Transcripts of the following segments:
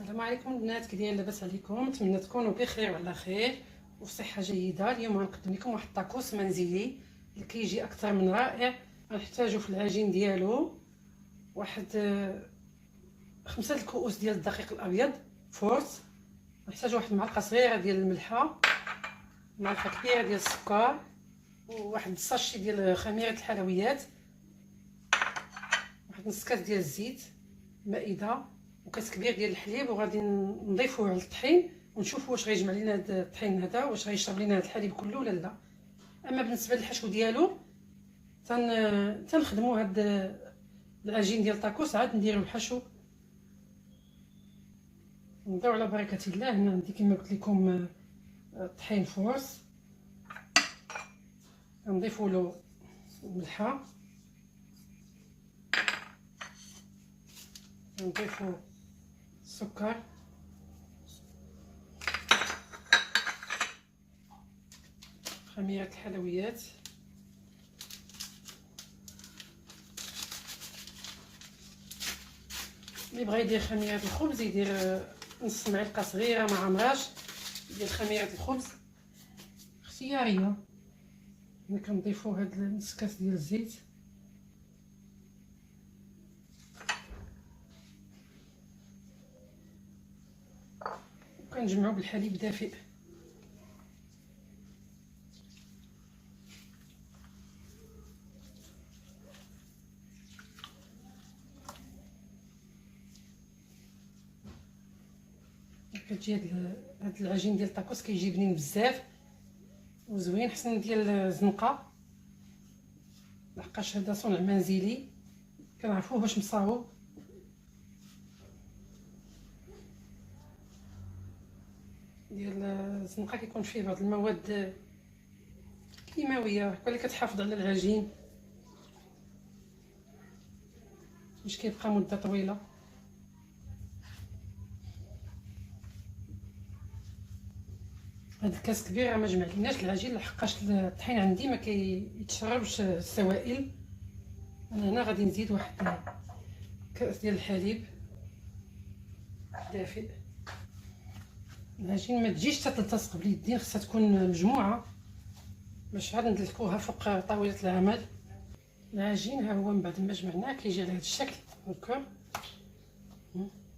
السلام عليكم البنات، كي دايرين؟ لاباس عليكم؟ نتمنى تكونوا بخير وعلى خير وفي صحه جيده. اليوم غنقدم لكم واحد الطاكوس منزلي اللي كيجي اكثر من رائع. غنحتاجوا في العجين ديالو واحد 5 الكؤوس ديال الدقيق الابيض فورس. غنحتاجوا واحد المعلقه صغيره ديال الملحه، معلقه كبيره ديال السكر، وواحد الساشي ديال خميره الحلويات، واحد نص كاس ديال الزيت مائده، وكاس كبير ديال الحليب. وغادي نضيفوه على الطحين ونشوفوا واش غيجمع لينا هذا الطحين هذا، واش غيشرب لينا هذا الحليب كله ولا لا. اما بالنسبه للحشو ديالو تنخدموا هذا العجين ديال الطاكوس، عاد نديروا الحشو. نبداو على بركه الله. هنا عندي كما قلت لكم طحين فورس، نضيفوا له الملحه، نضيفوا السكر، خميرة الحلويات، اللي بغى يدير خميرة الخبز يدير نص معلقة صغيرة مع عمراش ديال خميرة الخبز، اختيارية. هنا كنضيفو هاد نص كاس ديال الزيت، وكنجمعو بالحليب دافئ. كتجي هاد العجين ديال الطاكوس كيجي بنين بزاف وزوين، حسن ديال الزنقه، لحقاش هذا صنع منزلي كنعرفوه واش مصاوب. ديال الزنقه كيكون فيه بعض المواد كيماويه اللي كتحافظ على العجين باش كيبقى مده طويله. هاد الكاس كبير راه ما جمعليناش العجين لحقاش الطحين عندي ما كيتشربش السوائل. انا هنا غادي نزيد واحد كاس ديال الحليب دافئ. العجين ما تجيش تلتصق باليدين، خصها تكون مجموعه باش عاد ندلكوها فوق طاوله العمل. العجين ها هو من بعد ما جمعناه كيجي على هذا الشكل هكا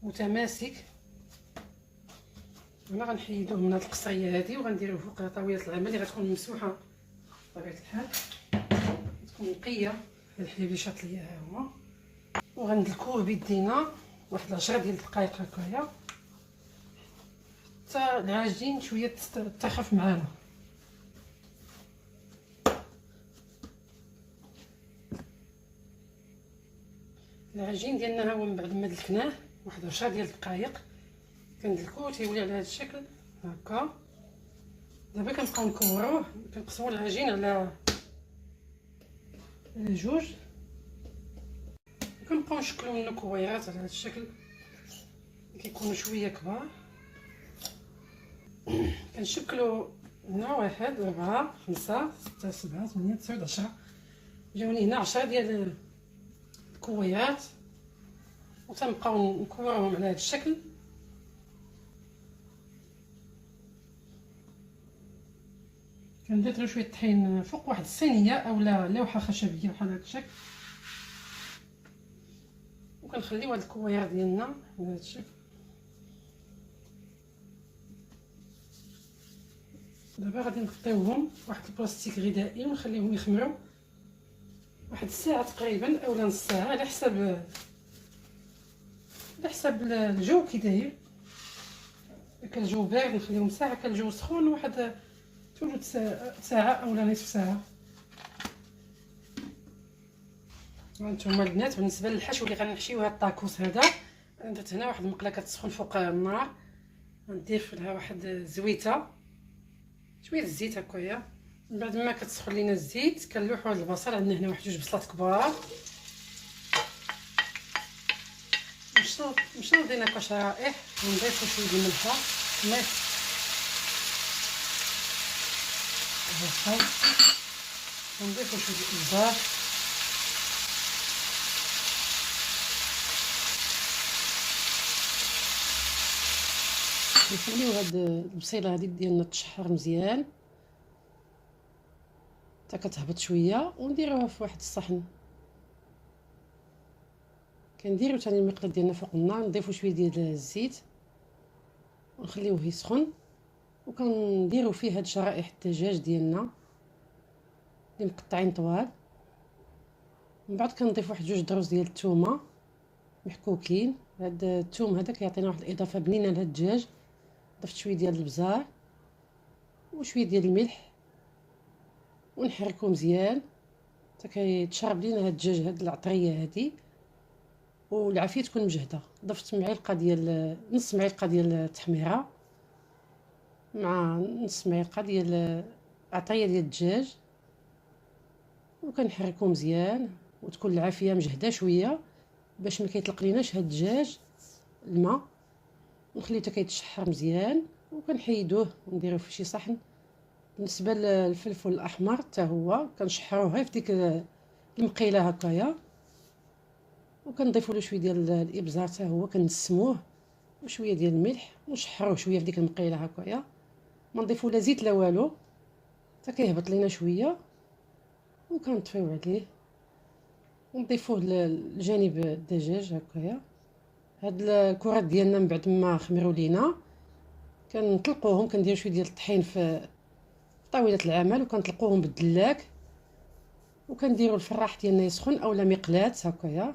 متماسك. انا غنحيدوه من هاد القصريه هذه وغنديروه فوق طاوله العمل اللي غتكون ممسوحه بطبيعه الحال، تكون نقيه. الحليب اللي شاط ليا ها هو، وغندلكوه بيدينا واحد 10 ديال الدقائق هكايا حتى العجين شويه تخف معانا. العجين ديالنا ها هو من بعد ما دلكناه واحد 10 ديال الدقائق كندلكوه تيولي على هذا الشكل هكا. دابا كنبقاو نكوروه، كنقسموا العجين على جوج، كنبقاو نشكلوا منه كويرات على هذا الشكل كيكونوا شويه كبار. كنشكلوا هنا 1 4 5 6 7 8 9 10، جاوني هنا 10 ديال الكويرات، وتنبقاو نكوروهم على هذا الشكل. كندير غير شويه طحين فوق واحد الصينيه اولا لوحه خشبيه بحال هذا الشكل، وكنخليو هاد الكوير ديالنا على هذا الشكل. دابا غادي نغطيوهم بواحد البلاستيك غذائي ونخليهم يخمروا واحد الساعه تقريبا اولا نص ساعه على حسب الجو كي داير. كان الجو بارد نخليهم ساعه، كان الجو سخون واحد ثلث ساعه اولا نصف ساعه. هانتوما البنات بالنسبه للحشو اللي غنحشيو هاد الطاكوس هذا، درت هنا واحد المقله كتسخن فوق النار، غندير لها واحد الزويته شويه الزيت هكايا. من بعد ما كتسخن لينا الزيت كنلوحوا هاد البصل، عندنا هنا واحد 2 بصلات كبار مشطوطين هكا شرائح، ونضيفو شويه ديال الملحه البصل، ونضيفو شويه الابزار، نخليو هاد البصيله هادي ديالنا تشحر مزيان حتى كتهبط شويه، ونديروها في واحد الصحن. كنديرو ثاني المقله ديالنا فوق النار، نضيفو شويه ديال الزيت ونخليوه يسخن، وكنديرو فيه هاد شرائح الدجاج ديالنا اللي مقطعين طوال. من بعد كنضيف واحد جوج دروس ديال الثومه محكوكين. هاد الثوم هذا كيعطينا واحد الاضافه بنينه لهاد الدجاج. ضفت شويه ديال البزار وشويه ديال الملح ونحركو مزيان حتى كيتشرب لينا هاد الدجاج، هاد العطريه هادي، والعافيه تكون مجهده. ضفت معلقه ديال نص معلقه ديال التحميره مع نص معلقه ديال عطريه ديال الدجاج، وكنحركو مزيان وتكون العافيه مجهده شويه باش ما كيطلق ليناش هاد الدجاج الماء. نخليه حتى كيتشحر مزيان وكنحيدوه ونديروه في شي صحن. بالنسبه للفلفل الاحمر حتى هو كنشحروه في ديك المقيله هكايا، وكنضيفوا له شويه ديال الابزار حتى هو كنسموه، وشويه ديال الملح ونشحروه شويه في ديك المقيله هكايا. ما نضيفوا لا زيت لا والو حتى كيهبط لينا شويه، وكنطفيو عليه ونضيفوه لجانب الدجاج هكايا. هاد الكرات ديالنا من بعد ما خمروا لينا كنطلقوهم، كندير شويه ديال الطحين في طاوله العمل وكنطلقوهم بالدلاك، وكنديروا الفراح ديالنا يسخن اولا مقلاه هكايا.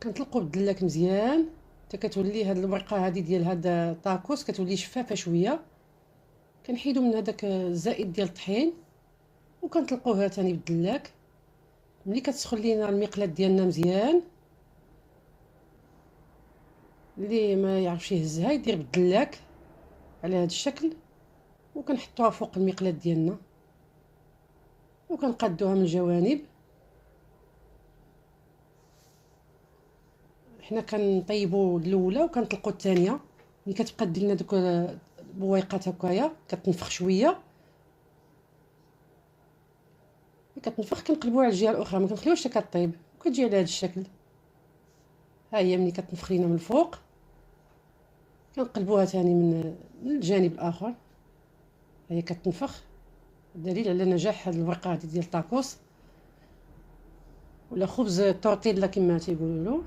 كنطلقوا بالدلاك مزيان حتى كتولي هاد الورقه هادي ديال هاد الطاكوس كتولي شفافه شويه. كنحيدو من هذاك الزائد ديال الطحين وكنطلقوها ثاني بالدلاك. ملي كتسخن لينا المقلاه ديالنا مزيان، اللي ما يعرفش يهزها يدير بالدلاك على هذا الشكل، وكنحطوها فوق المقلاه ديالنا وكنقادوها من الجوانب. حنا كنطيبوا الاولى وكنطلقوا الثانيه. ملي كتبقى دير لنا دوك البويقات هكايا كتنفخ شويه، ملي كتنفخ كنقلبوها على الجهه الاخرى، ما كنخليوهاش حتى كطيب، وكتجي على هذا الشكل. ها هي ملي كتنفخ لينا من الفوق كنقلبوها ثاني من الجانب الاخر. ها هي كتنفخ، دليل على نجاح هذه الورقه هذه ديال الطاكوس ولا خبز التورتيلا كما تيقولوا له.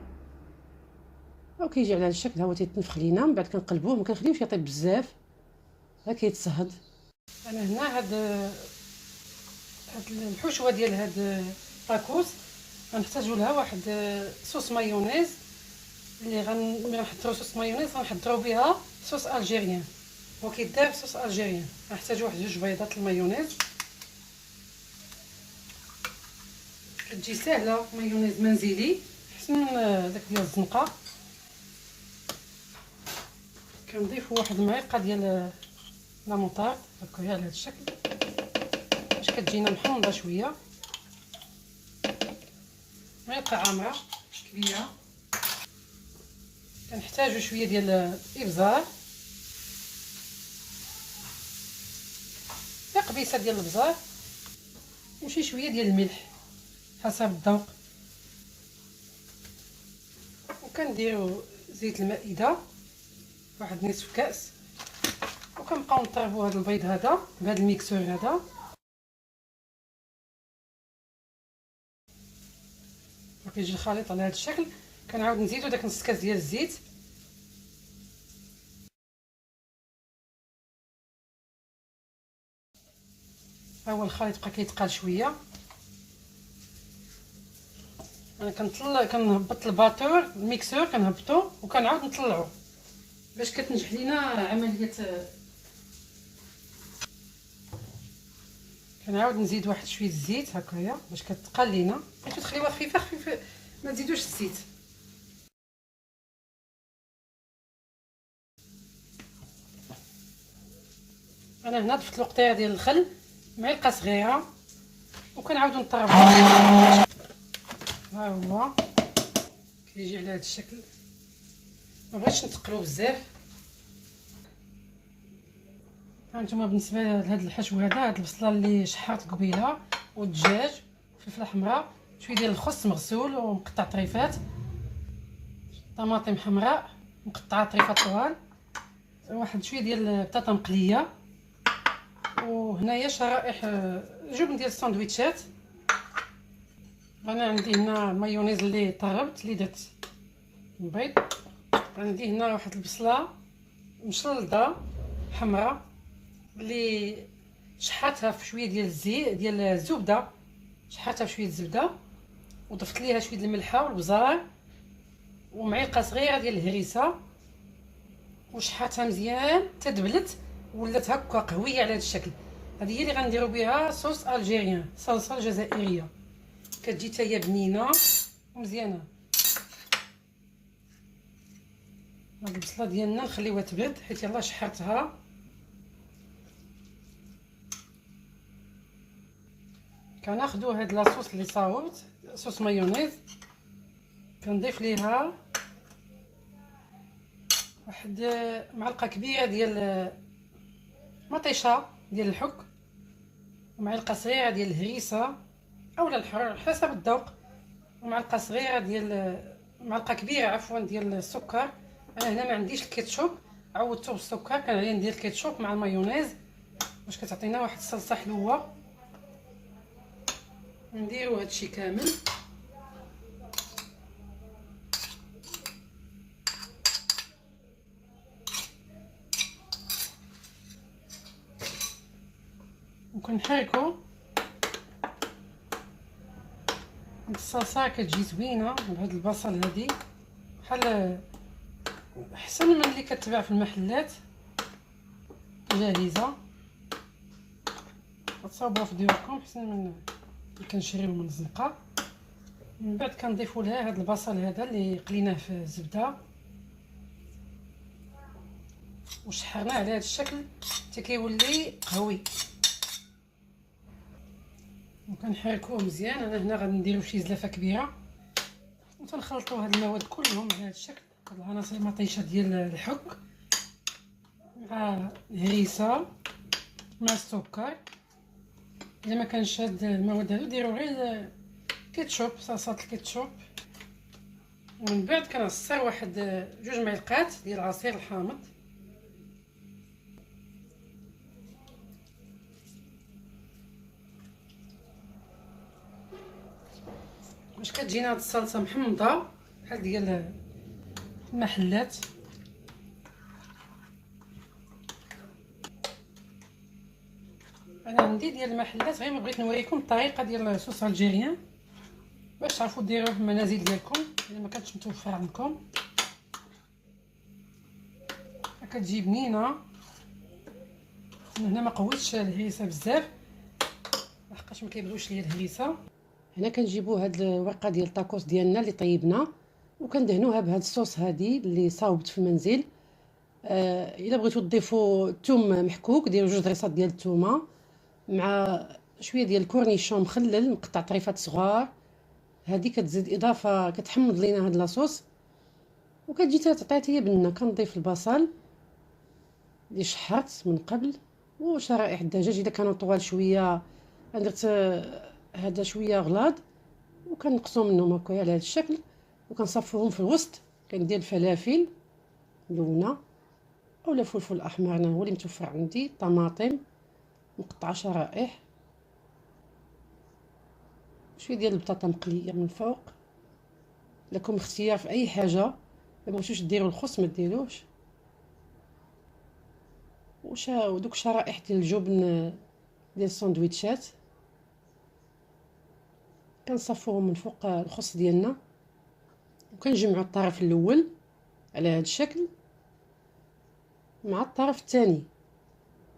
وكيجي على هذا الشكل. ها هو تيتنفخ لينا، من بعد كنقلبوه، ما كنخليوش يطيب بزاف، ها كيتصهد. انا هنا هاد الحشوه ديال هاد الطاكوس غنحتاجوا لها واحد صوص مايونيز. اللي غنحضروا صوص مايونيز غنحضروا بها صوص الجيريان، وكيدار صوص الجيريان. غنحتاجوا واحد جوج بيضات المايونيز، كتجي سهله، مايونيز منزلي احسن من داك ديال الزنقه. كنضيفوا واحد المعلقه ديال لا موطارد هكايا على هذا الشكل باش كتجينا محمضه شويه. معلقه عامره كبيره. كنحتاجوا شويه ديال الابزار، قبيصه ديال الابزار، وشي شويه ديال الملح حسب الذوق. وكنديروا زيت المائده واحد نصف كاس، وكنبقاو نطربوا هذا البيض هذا بهذا الميكسور هذا. وكيجي الخليط على هذا الشكل. كنعاود نزيدو داك نص كاس ديال الزيت، ها هو الخليط بقى كيتقال شويه. انا كنهبط الباتور الميكسور، كنهبطو وكنعاود نطلعو باش كتنجح لينا عمليه. كنعاود نزيد واحد شويه الزيت هكايا باش كتقال لينا، كتخليوها خفيفه خفيفه، ما تزيدوش الزيت. انا هنا ضفت الوقتيه ديال الخل معلقه صغيره، وكنعاودو نطربو. ها هو كيجي على هذا الشكل. ما بغيتش نتقلو بزاف. ها نتوما بالنسبه لهاد الحشو هذا، هاد البصله اللي شحرت قبيله والدجاج والفلفله حمراء، شويه ديال الخس مغسول ومقطع طريفات، طماطم حمراء مقطعه طريفات طوال، واحد شويه ديال البطاطا مقليه، وهنايا شرائح جبن ديال الساندويتشات. انا عندي هنا مايونيز اللي طربت اللي درت البيض. عندي هنا واحد البصله مشلضه حمراء اللي شحاتها في شويه ديال الزيت ديال الزبده، شحاتها في شويه الزبده وضفت ليها شويه الملحه والبزار ومعلقه صغيره ديال الهريسه، وشحاتها مزيان تدبلت ولات هكا قهويه على هذا الشكل. هذه هي اللي غنديروا بها صوص الجيريان، صلصه الجزائريه، كتجي حتى هي بنينه ومزيانه. هاد البصله ديالنا نخليوها تبرد حيت يلاه شحرتها. كناخذوا هاد لاصوص اللي صاوبت، صوص مايونيز، كنضيف ليها واحد معلقه كبيره ديال مطيشه ديال الحك، ومعلقه صغيره ديال الهريسه اولا الحر حسب الذوق، ومعلقه صغيره ديال معلقه كبيره عفوا ديال السكر. انا هنا ما عنديش الكيتشوب، عوضته بالسكر، كان عليا ندير الكيتشوب مع المايونيز باش كتعطينا واحد الصلصه حلوه. نديرو هادشي كامل وكنحركو. الصلصه كتجي زوينه بهاد البصل هادي، بحال احسن من اللي كتباع في المحلات جاهزه. غتصاوبوها في ديوركم احسن من اللي كنشريو من الزنقه. من بعد كنضيفوا لها هاد البصل هذا اللي قليناه في الزبده وشحرناه على هذا الشكل حتى كيولي قهوي، وكنحركوه مزيان. انا هنا غنديرو شي زلافه كبيره وتنخلطوا هاد المواد كلهم على هذا الشكل. هاد العناصر المطيشه ديال الحك مع الهريسه مع السكر. الا ما كانش هاد المواد هادو ديروا غير كيتشوب، صلصه الكيتشوب. ومن بعد كنعصر واحد 2 معلقات ديال العصير الحامض، باش كتجينا هاد الصلصه محمضه بحال ديال المحلات. انا عندي ديال المحلات، غير بغيت نوريكم الطريقه ديال صوص الجيريان باش تعرفوا ديروه في المنازل ديالكم الا ما كانتش متوفر عندكم. كتجي بنينه. هنا ما قويتش الهريسه بزاف لحقاش ما كيبغيوش ليا الهريسه. هنا كنجيبوا هاد الورقه ديال الطاكوس ديالنا اللي طيبنا وكندهنوها بهاد الصوص هادي اللي صاوبت في المنزل. الا بغيتو تضيفوا الثوم محكوك ديروا 2 ضريصات ديال الثومه مع شويه ديال الكورنيشون مخلل مقطع طريفات صغار. هذه كتزيد اضافه كتحمض لينا هاد لاصوص وكتجي تعطي هي بنه. كنضيف البصل اللي شحرت من قبل وشرائح الدجاج اذا كانوا طوال شويه. درت هذا شويه غلاض وكنقصوا منهم هكايا على هذا الشكل وكنصفوهم في الوسط. كندير الفلافل ملونه اولا فلفل احمر، انا هو اللي متوفر عندي، طماطم مقطعه شرائح، شويه ديال البطاطا مقليه من الفوق. لكم اختيار في اي حاجه، ما بغيتوش ديروا الخس ما ديروش. ودوك شرائح ديال الجبن ديال الساندويتشات كنصفوهم من فوق الخص ديالنا وكنجمعوا الطرف الاول على هذا الشكل مع الطرف الثاني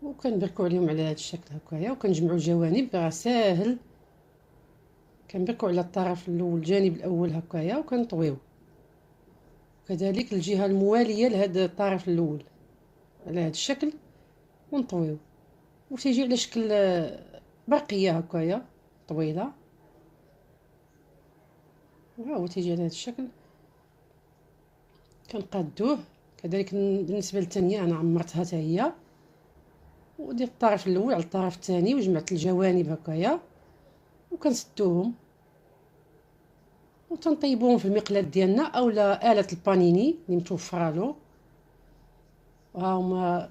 وكنبركوا عليهم على هذا الشكل هكايا وكنجمعوا الجوانب. راه ساهل، كنبركوا على الطرف الاول الجانب الاول هكايا وكنطويو كذلك الجهه المواليه لهذا الطرف الاول على هذا الشكل ونطويو وتيجي على شكل برقيه هكايا طويله. ها هو تيجي على هذا الشكل كنقادوه. كذلك بالنسبه للثانيه انا عمرتها حتى هي ودير الطرف الاول على الطرف الثاني وجمعت الجوانب هكايا وكنسدوهم وتنطيبوهم في المقلاة ديالنا اولا آلة البانيني اللي متوفره له. وها هما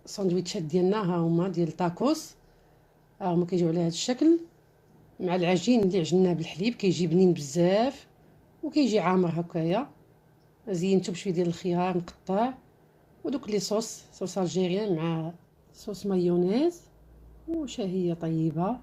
الساندويتشات ديالنا، ها هما ديال التاكوس، ها هما كيجيو على هذا الشكل مع العجين اللي عجناه بالحليب، كيجي بنين بزاف وكيجي عامر هكايا. زينتو بشويه ديال الخيار مقطع ودوك لي صوص الجيريان مع صوص مايونيز، وشهيه طيبه.